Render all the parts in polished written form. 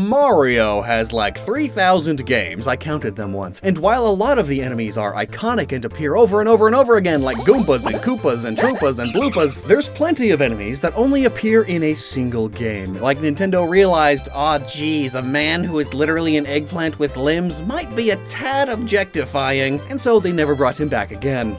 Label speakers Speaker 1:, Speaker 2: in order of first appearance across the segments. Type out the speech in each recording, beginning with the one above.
Speaker 1: Mario has like 3,000 games, I counted them once, and while a lot of the enemies are iconic and appear over and over and over again like Goombas and Koopas and Troopas and Bloopas, there's plenty of enemies that only appear in a single game. Like Nintendo realized, aw geez, a man who is literally an eggplant with limbs might be a tad objectifying, and so they never brought him back again.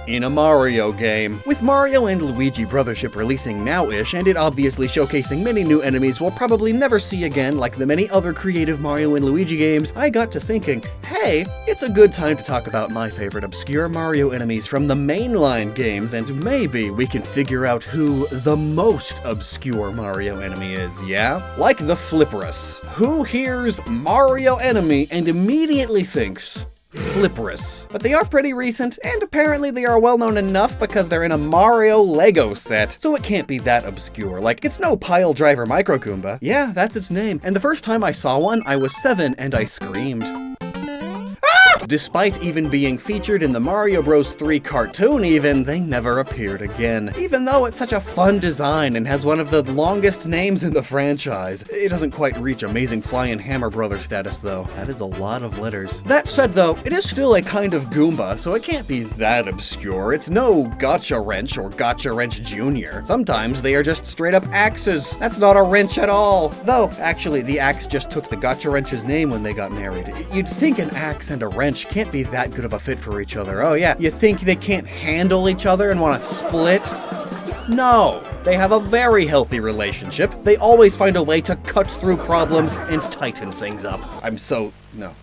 Speaker 1: In a Mario game. With Mario and Luigi Brothership releasing now-ish, and it obviously showcasing many new enemies we'll probably never see again like the many other creative Mario and Luigi games, I got to thinking, hey, it's a good time to talk about my favorite obscure Mario enemies from the mainline games, and maybe we can figure out who the most obscure Mario enemy is, yeah? Like the Flipperus. Who hears Mario enemy and immediately thinks Flipperus. But they are pretty recent, and apparently they are well known enough because they're in a Mario Lego set, so it can't be that obscure. Like, it's no Pile Driver Micro Goomba. Yeah, that's its name. And the first time I saw one, I was 7 and I screamed. Despite even being featured in the Mario Bros. 3 cartoon even, they never appeared again. Even though it's such a fun design and has one of the longest names in the franchise. It doesn't quite reach Amazing Flying Hammer Brother status though. That is a lot of letters. That said though, it is still a kind of Goomba, so it can't be that obscure. It's no Gotcha Wrench or Gotcha Wrench Jr. Sometimes they are just straight up axes. That's not a wrench at all. Though, actually, the axe just took the Gotcha Wrench's name when they got married. You'd think an axe and a wrench can't be that good of a fit for each other. Oh yeah, you think they can't handle each other and want to split? No, they have a very healthy relationship. They always find a way to cut through problems and tighten things up. No.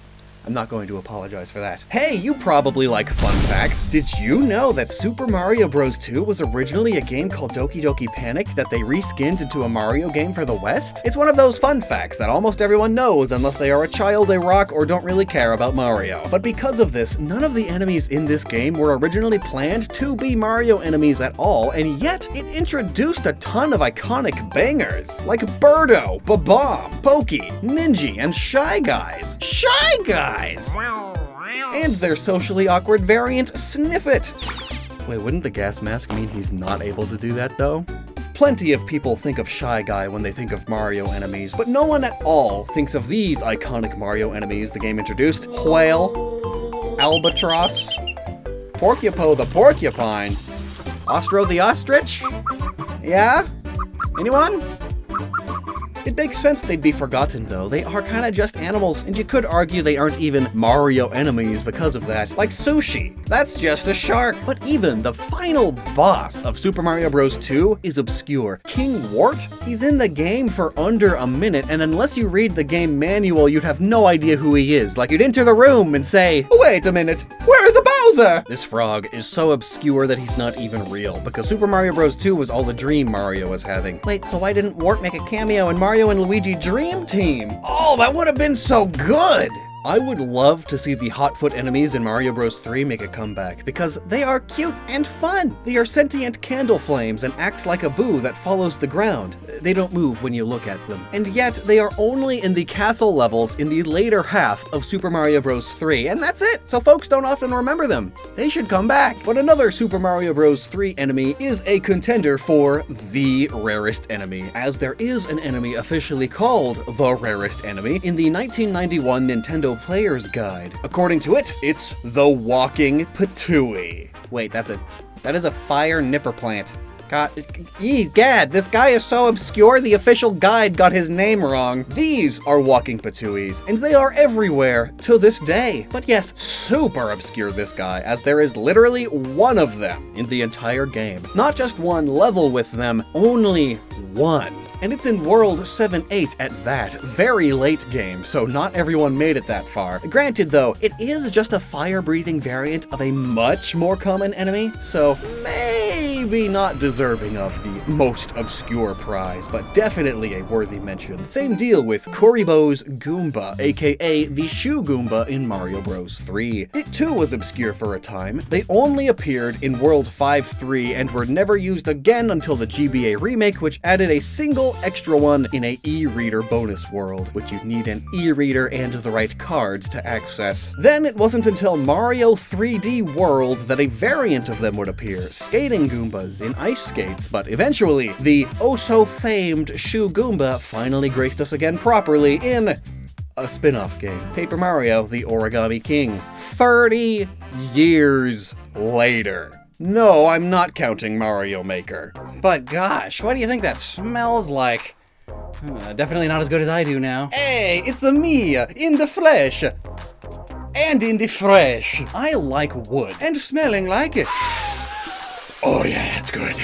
Speaker 1: I'm not going to apologize for that. Hey, you probably like fun facts. Did you know that Super Mario Bros. 2 was originally a game called Doki Doki Panic that they reskinned into a Mario game for the West? It's one of those fun facts that almost everyone knows unless they are a child, a rock, or don't really care about Mario. But because of this, none of the enemies in this game were originally planned to be Mario enemies at all, and yet it introduced a ton of iconic bangers, like Birdo, Babam, Pokey, Ninja, and Shy Guys. Shy Guys! And their socially awkward variant, Sniffit. Wait, wouldn't the gas mask mean he's not able to do that though? Plenty of people think of Shy Guy when they think of Mario enemies, but no one at all thinks of these iconic Mario enemies the game introduced. Whale, Albatross, Porcupo the Porcupine, Ostro the Ostrich? Yeah? Anyone? It makes sense they'd be forgotten though. They are kinda just animals, and you could argue they aren't even Mario enemies because of that. Like Sushi, that's just a shark. But even the final boss of Super Mario Bros. 2 is obscure. King Wart? He's in the game for under a minute, and unless you read the game manual, you'd have no idea who he is. Like, you'd enter the room and say, wait a minute, where is the Bowser? This frog is so obscure that he's not even real, because Super Mario Bros. 2 was all the dream Mario was having. Wait, so why didn't Wart make a cameo in Mario and Luigi Dream Team? Oh, that would have been so good! I would love to see the Hotfoot enemies in Mario Bros. 3 make a comeback, because they are cute and fun. They are sentient candle flames and act like a boo that follows the ground. They don't move when you look at them. And yet, they are only in the castle levels in the later half of Super Mario Bros. 3, and that's it! So folks don't often remember them. They should come back. But another Super Mario Bros. 3 enemy is a contender for the rarest enemy, as there is an enemy officially called the rarest enemy in the 1991 Nintendo Player's Guide. According to it, it's the Walking Patooey. Wait, that is a fire nipper plant. God, gad, this guy is so obscure the official guide got his name wrong. These are walking patooies, and they are everywhere to this day. But yes, super obscure this guy, as there is literally one of them in the entire game. Not just one level with them, only one. And it's in World 7-8 at that. Very late game, so not everyone made it that far. Granted though, it is just a fire-breathing variant of a much more common enemy, so maybe not deserving of the most obscure prize, but definitely a worthy mention. Same deal with Kuribo's Goomba, aka the Shoe Goomba in Mario Bros. 3. It too was obscure for a time. They only appeared in World 5-3 and were never used again until the GBA remake, which added a single extra one in a e-reader bonus world, which you'd need an e-reader and the right cards to access. Then it wasn't until Mario 3D World that a variant of them would appear, Skating Goomba, Goombas in ice skates, but eventually, the oh-so-famed Shoe Goomba finally graced us again properly in a spin-off game, Paper Mario: The Origami King. 30 years later. No, I'm not counting Mario Maker. But gosh, what do you think that smells like? Definitely not as good as I do now. Hey, it's a me, in the flesh. And in the fresh. I like wood, and smelling like it. Oh yeah, that's good.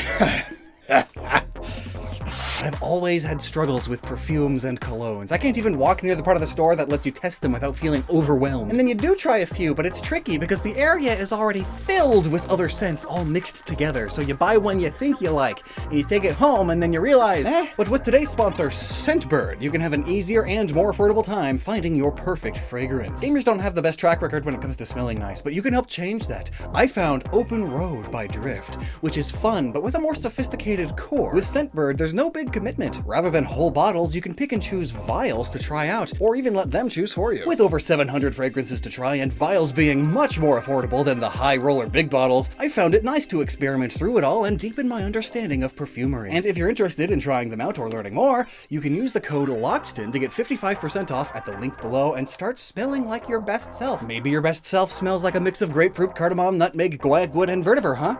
Speaker 1: I've always had struggles with perfumes and colognes. I can't even walk near the part of the store that lets you test them without feeling overwhelmed. And then you do try a few, but it's tricky because the area is already filled with other scents all mixed together. So you buy one you think you like, and you take it home, and then you realize, But with today's sponsor, Scentbird, you can have an easier and more affordable time finding your perfect fragrance. Gamers don't have the best track record when it comes to smelling nice, but you can help change that. I found Open Road by Drift, which is fun, but with a more sophisticated core. With Scentbird, there's no big commitment. Rather than whole bottles, you can pick and choose vials to try out, or even let them choose for you. With over 700 fragrances to try and vials being much more affordable than the high roller big bottles, I found it nice to experiment through it all and deepen my understanding of perfumery. And if you're interested in trying them out or learning more, you can use the code Lockstin to get 55% off at the link below and start smelling like your best self. Maybe your best self smells like a mix of grapefruit, cardamom, nutmeg, guaiac and vetiver, huh?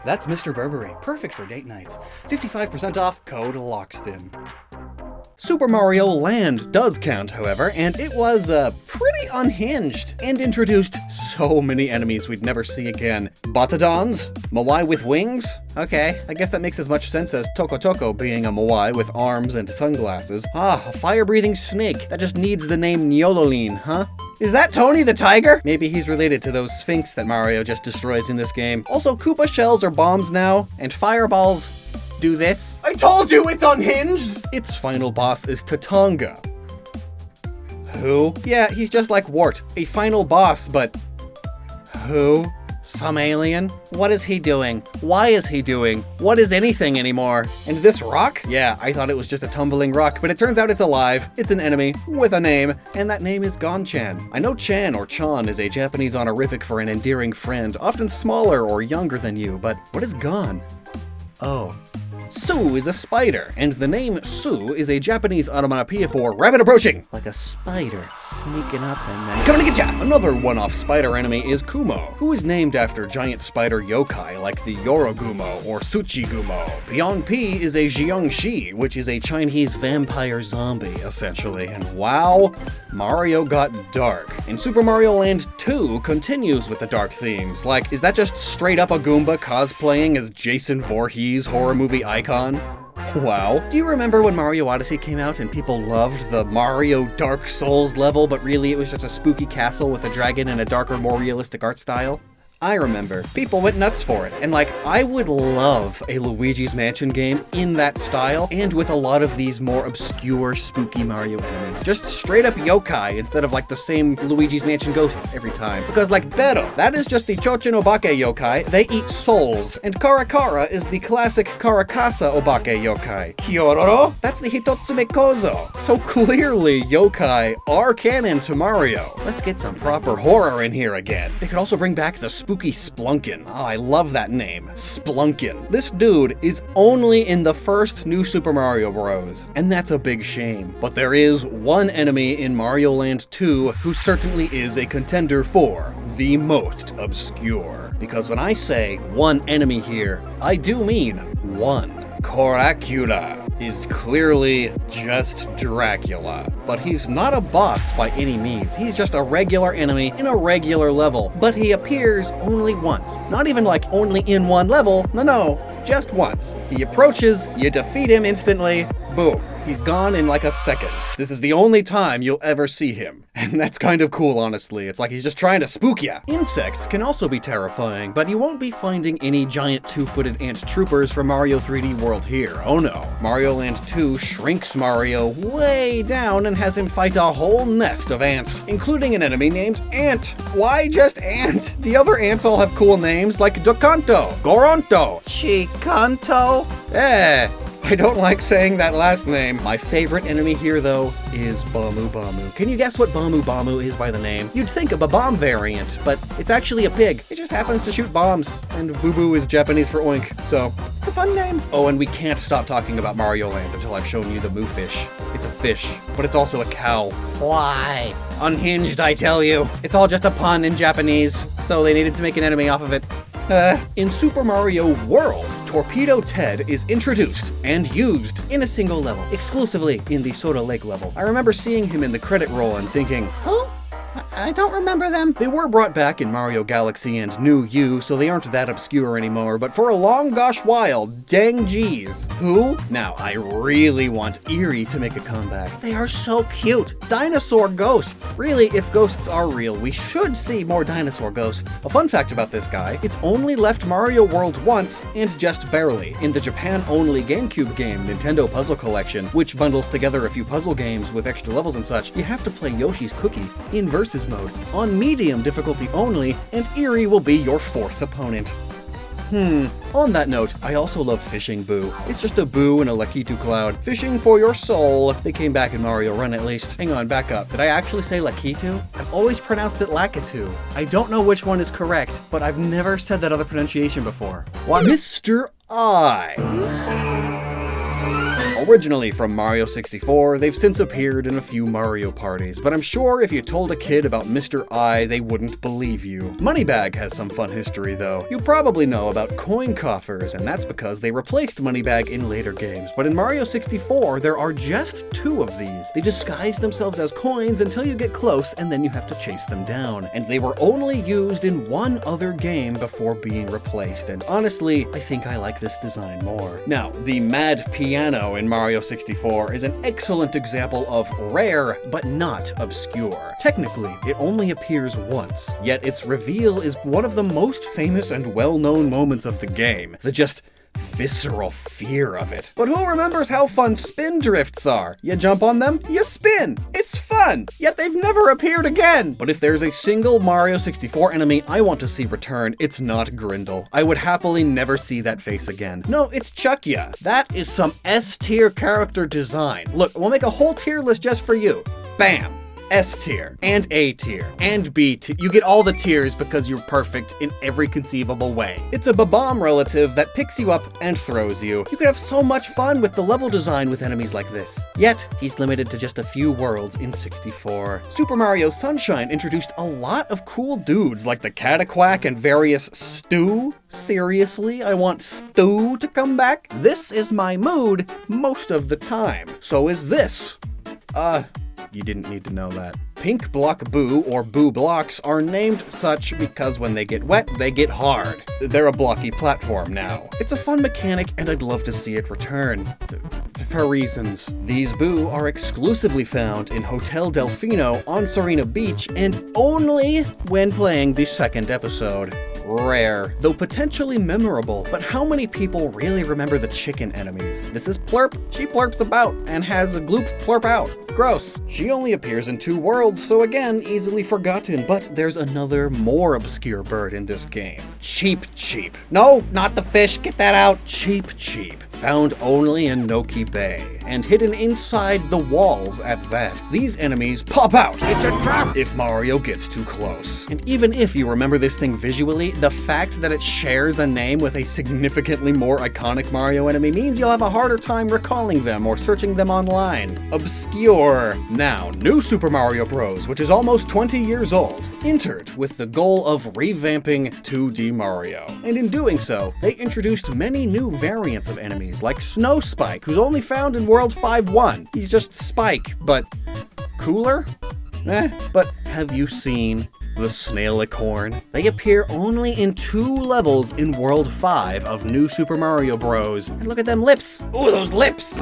Speaker 1: That's Mr. Burberry, perfect for date nights. 55% off, code Lockstin. Super Mario Land does count, however, and it was pretty unhinged and introduced so many enemies we'd never see again. Batadons? Moai with wings? Okay, I guess that makes as much sense as Toko Toko being a Moai with arms and sunglasses. Ah, a fire-breathing snake that just needs the name Nyololin, huh? Is that Tony the Tiger? Maybe he's related to those Sphinx that Mario just destroys in this game. Also, Koopa shells are bombs now, and fireballs do this. I told you it's unhinged! Its final boss is Tatanga. Who? Yeah, he's just like Wart, a final boss, but who? Some alien? What is he doing? Why is he doing? What is anything anymore? And this rock? Yeah, I thought it was just a tumbling rock, but it turns out it's alive. It's an enemy with a name, and that name is Gon-chan. I know Chan or Chan is a Japanese honorific for an endearing friend, often smaller or younger than you, but what is Gon? Oh. Su is a spider, and the name Su is a Japanese onomatopoeia for rabbit approaching. Like a spider sneaking up and then coming to get ya! Another one-off spider enemy is Kumo, who is named after giant spider yokai like the Yorogumo or Tsuchigumo. Pion Pi is a Jiangshi, which is a Chinese vampire zombie, essentially. And wow, Mario got dark. And Super Mario Land 2 continues with the dark themes. Like, is that just straight up a Goomba cosplaying as Jason Voorhees horror movie icon? Wow. Do you remember when Mario Odyssey came out and people loved the Mario Dark Souls level, but really it was just a spooky castle with a dragon and a darker, more realistic art style? I remember. People went nuts for it. And like, I would love a Luigi's Mansion game in that style, and with a lot of these more obscure, spooky Mario enemies. Just straight up yokai instead of like the same Luigi's Mansion ghosts every time. Because like Bero, that is just the Chochin Obake yokai, they eat souls. And Karakara is the classic Karakasa Obake yokai. Kyororo? That's the Hitotsume Kozo. So clearly, yokai are canon to Mario. Let's get some proper horror in here again. They could also bring back the spooky Splunkin. Oh, I love that name. Splunkin. This dude is only in the first New Super Mario Bros. And that's a big shame. But there is one enemy in Mario Land 2 who certainly is a contender for the most obscure. Because when I say one enemy here, I do mean one. Koracula is clearly just Dracula, but he's not a boss by any means. He's just a regular enemy in a regular level, but he appears only once. Not even like only in one level, no, just once. He approaches, you defeat him instantly, boom. He's gone in like a second. This is the only time you'll ever see him. And that's kind of cool, honestly. It's like he's just trying to spook ya. Insects can also be terrifying, but you won't be finding any giant two-footed ant troopers from Mario 3D World here. Oh no. Mario Land 2 shrinks Mario way down and has him fight a whole nest of ants, including an enemy named Ant. Why just Ant? The other ants all have cool names like Docanto, Goronto, Chicanto. I don't like saying that last name. My favorite enemy here, though, is Bamu Bamu. Can you guess what Bamu Bamu is by the name? You'd think of a bomb variant, but it's actually a pig. It just happens to shoot bombs, and Boo Boo is Japanese for oink, so it's a fun name. Oh, and we can't stop talking about Mario Land until I've shown you the Moo Fish. It's a fish, but it's also a cow. Why? Unhinged, I tell you. It's all just a pun in Japanese, so they needed to make an enemy off of it. In Super Mario World, Torpedo Ted is introduced and used in a single level, exclusively in the Soda Lake level. I remember seeing him in the credit roll and thinking, huh? I don't remember them. They were brought back in Mario Galaxy and New U, so they aren't that obscure anymore, but for a long gosh while, dang geez. Who? Now, I really want Eerie to make a comeback. They are so cute. Dinosaur ghosts. Really, if ghosts are real, we should see more dinosaur ghosts. A fun fact about this guy, it's only left Mario World once, and just barely, in the Japan-only GameCube game, Nintendo Puzzle Collection, which bundles together a few puzzle games with extra levels and such. You have to play Yoshi's Cookie in Versus mode, on medium difficulty only, and Eerie will be your fourth opponent. On that note, I also love Fishing Boo. It's just a boo in a Lakitu cloud. Fishing for your soul. They came back in Mario Run at least. Hang on, back up. Did I actually say Lakitu? I've always pronounced it Lakitu. I don't know which one is correct, but I've never said that other pronunciation before. What? Mr. I. Originally from Mario 64, they've since appeared in a few Mario parties, but I'm sure if you told a kid about Mr. I, they wouldn't believe you. Moneybag has some fun history though. You probably know about coin coffers, and that's because they replaced Moneybag in later games, but in Mario 64, there are just 2 of these. They disguise themselves as coins until you get close, and then you have to chase them down. And they were only used in one other game before being replaced, and honestly, I think I like this design more. Now, the Mad Piano in Mario 64 is an excellent example of rare, but not obscure. Technically, it only appears once, yet its reveal is one of the most famous and well-known moments of the game. The just visceral fear of it. But who remembers how fun spin drifts are? You jump on them, you spin. It's fun, yet they've never appeared again. But if there's a single Mario 64 enemy I want to see return, it's not Grindel. I would happily never see that face again. No, it's Chuckya. That is some S-tier character design. Look, we'll make a whole tier list just for you. Bam! S tier, and A tier, and B tier. You get all the tiers because you're perfect in every conceivable way. It's a Babam relative that picks you up and throws you. You could have so much fun with the level design with enemies like this. Yet, he's limited to just a few worlds in 64. Super Mario Sunshine introduced a lot of cool dudes like the Cataquack and various Stu. Seriously, I want Stu to come back? This is my mood most of the time. So is this. You didn't need to know that. Pink Block Boo, or Boo Blocks, are named such because when they get wet, they get hard. They're a blocky platform now. It's a fun mechanic, and I'd love to see it return. For reasons. These Boo are exclusively found in Hotel Delfino on Serena Beach, and only when playing the second episode. Rare, though potentially memorable, but how many people really remember the chicken enemies? This is Plurp. She plurps about and has a gloop plurp out. Gross. She only appears in 2 worlds, so again, easily forgotten, but there's another more obscure bird in this game. Cheep Cheep. No, not the fish, get that out. Cheep Cheep. Found only in Noki Bay, and hidden inside the walls at that. These enemies pop out. It's a trap! If Mario gets too close. And even if you remember this thing visually, the fact that it shares a name with a significantly more iconic Mario enemy means you'll have a harder time recalling them or searching them online. Obscure. Now, new Super Mario Bros., which is almost 20 years old, entered with the goal of revamping 2D Mario. And in doing so, they introduced many new variants of enemies, like Snow Spike, who's only found in World 5-1. He's just Spike, but cooler? But have you seen the Snailicorn? They appear only in 2 levels in World 5 of New Super Mario Bros. And look at them lips. Ooh, those lips!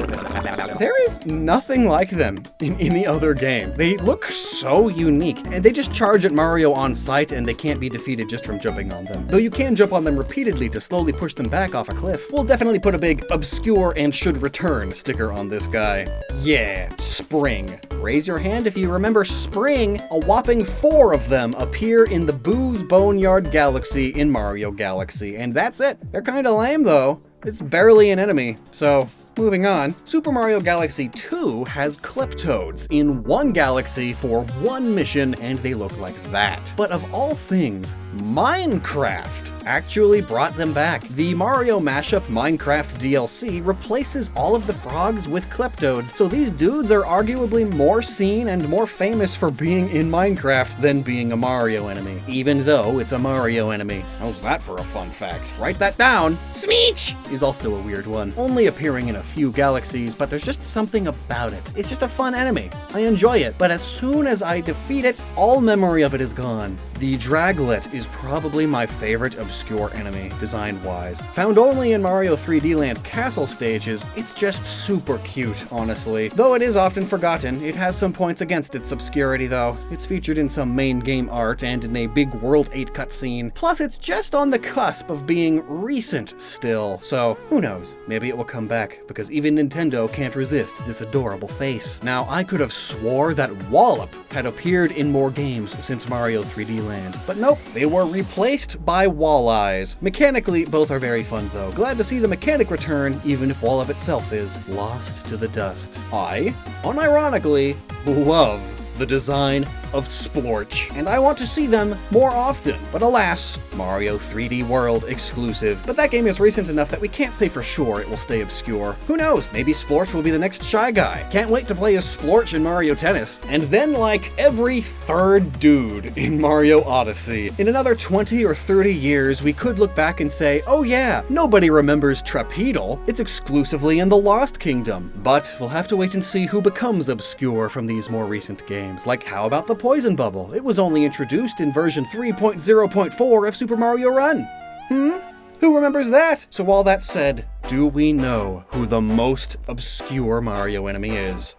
Speaker 1: There is nothing like them in any other game. They look so unique, and they just charge at Mario on sight, and they can't be defeated just from jumping on them. Though you can jump on them repeatedly to slowly push them back off a cliff. We'll definitely put a big obscure and should return sticker on this guy. Yeah, Spring. Raise your hand if you remember Spring. A whopping 4 of them appear in the Boo's Boneyard Galaxy in Mario Galaxy, and that's it. They're kinda lame though. It's barely an enemy, so Moving on, Super Mario Galaxy 2 has Kleptodes in one galaxy for one mission, and they look like that. But of all things, Minecraft actually brought them back. The Mario Mashup Minecraft DLC replaces all of the frogs with Kleptodes, so these dudes are arguably more seen and more famous for being in Minecraft than being a Mario enemy, even though it's a Mario enemy. How's that for a fun fact? Write that down. Smeech is also a weird one, only appearing in a few galaxies, but there's just something about it. It's just a fun enemy. I enjoy it, but as soon as I defeat it, all memory of it is gone. The Draglet is probably my favorite obscure enemy, design-wise. Found only in Mario 3D Land castle stages, it's just super cute, honestly. Though it is often forgotten, it has some points against its obscurity though. It's featured in some main game art and in a big World 8 cutscene. Plus, it's just on the cusp of being recent still, so who knows? Maybe it will come back, because even Nintendo can't resist this adorable face. Now, I could have swore that Wallop had appeared in more games since Mario 3D Land, but nope, they were replaced by Walleyes. Mechanically, both are very fun though. Glad to see the mechanic return, even if Wallop itself is lost to the dust. I, unironically, love the design of Splorch, and I want to see them more often. But alas, Mario 3D World exclusive. But that game is recent enough that we can't say for sure it will stay obscure. Who knows? Maybe Splorch will be the next Shy Guy. Can't wait to play as Splorch in Mario Tennis. And then, like every third dude in Mario Odyssey, in another 20 or 30 years, we could look back and say, oh yeah, nobody remembers Trapedal. It's exclusively in the Lost Kingdom. But we'll have to wait and see who becomes obscure from these more recent games. Like, how about the Poison Bubble? It was only introduced in version 3.0.4 of Super Mario Run. Who remembers that? So all that said, do we know who the most obscure Mario enemy is?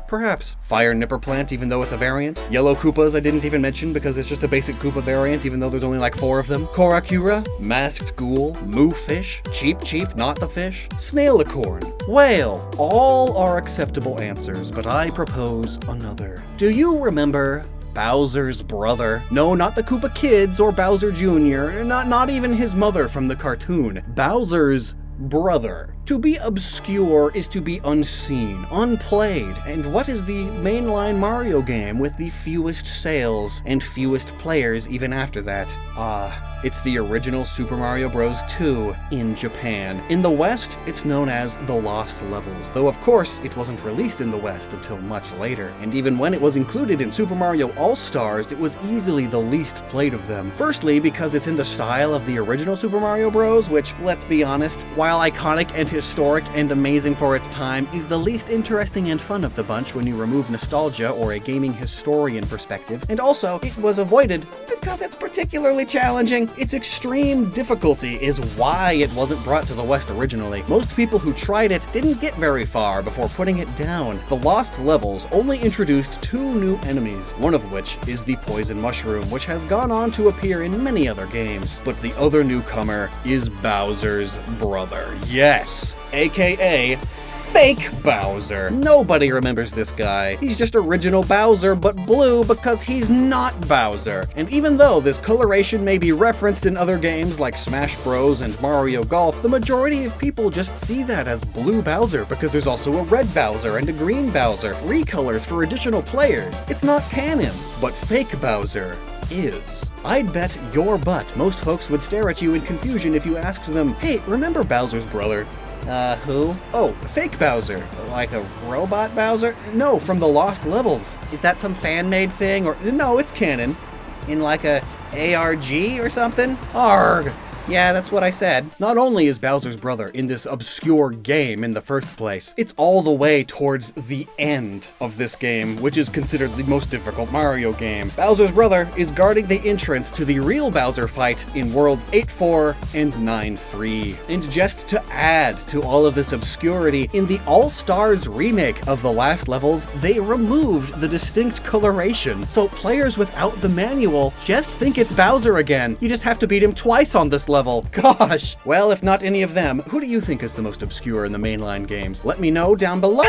Speaker 1: Perhaps Fire Nipper Plant, even though it's a variant. Yellow Koopas I didn't even mention because it's just a basic Koopa variant, even though there's only like 4 of them. Korakura, Masked Ghoul, Moo Fish, Cheep Cheep, not the fish, Snailicorn, Whale. All are acceptable answers, but I propose another. Do you remember Bowser's brother? No, not the Koopa Kids or Bowser Jr., not even his mother from the cartoon. Bowser's brother. To be obscure is to be unseen, unplayed, and what is the mainline Mario game with the fewest sales and fewest players even after that? It's the original Super Mario Bros. 2 in Japan. In the West, it's known as The Lost Levels, though of course it wasn't released in the West until much later. And even when it was included in Super Mario All-Stars, it was easily the least played of them. Firstly, because it's in the style of the original Super Mario Bros., which, let's be honest, while iconic and historic and amazing for its time, is the least interesting and fun of the bunch when you remove nostalgia or a gaming historian perspective. And also, it was avoided because it's particularly challenging. Its extreme difficulty is why it wasn't brought to the West originally. Most people who tried it didn't get very far before putting it down. The Lost Levels only introduced 2 new enemies, one of which is the Poison Mushroom, which has gone on to appear in many other games. But the other newcomer is Bowser's brother. Yes! AKA Fake Bowser. Nobody remembers this guy. He's just original Bowser, but blue because he's not Bowser. And even though this coloration may be referenced in other games like Smash Bros. And Mario Golf, the majority of people just see that as blue Bowser because there's also a red Bowser and a green Bowser, recolors for additional players. It's not canon, but Fake Bowser is. I'd bet your butt most folks would stare at you in confusion if you asked them, hey, remember Bowser's brother? Who? Oh, Fake Bowser. Like a robot Bowser? No, from the Lost Levels. Is that some fan-made thing? Or no, it's canon. In like a ARG or something? Arg! Yeah, that's what I said. Not only is Bowser's brother in this obscure game in the first place, it's all the way towards the end of this game, which is considered the most difficult Mario game. Bowser's brother is guarding the entrance to the real Bowser fight in Worlds 8-4 and 9-3. And just to add to all of this obscurity, in the All-Stars remake of the last levels, they removed the distinct coloration, so players without the manual just think it's Bowser again. You just have to beat him twice on this level. Gosh! Well, if not any of them, who do you think is the most obscure in the mainline games? Let me know down below.